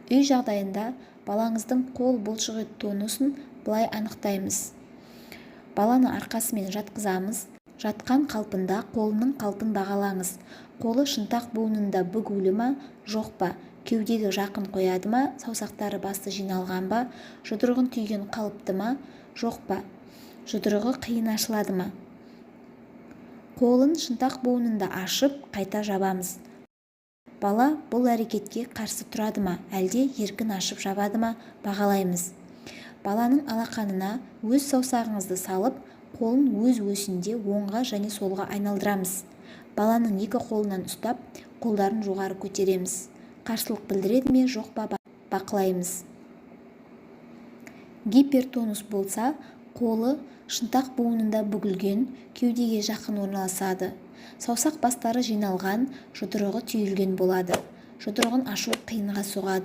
Үй жағдайында балаңыздың қол бұлшығы тонусын былай анықтаймыз. Баланы арқасымен жатқызамыз. Жатқан қалпында қолының қалпын бағалаңыз. Қолы шынтақ буынында бүгулі ма, жоқ па? Кеудеге жақын қояды ма? Саусақтары басты жиналған ба? Жұдырығын түйген қалыпты ма, жоқ па? Жұдырығы қиын ашылады ма? Қолын шынтақ буынында ашып, қайта жабамыз. Бала бұл әрекетке қарсы тұрады ма, әлде еркін ашып жабады ма, бағалаймыз. Баланың алақанына өз саусағыңызды салып, қолын өз өсінде оңға және солға айналдырамыз. Баланың екі қолынан ұстап, қолдарын жоғары көтереміз. Қарсылық білдіреді ме, жоқ па бақылаймыз. Гипертонус болса, қолы шынтақ буынында бүгілген, кеудеге жақын орналасады. Саусақ бастары жиналған, жұдырығы түйілген болады. Жұдырығын ашу қиынға соғады.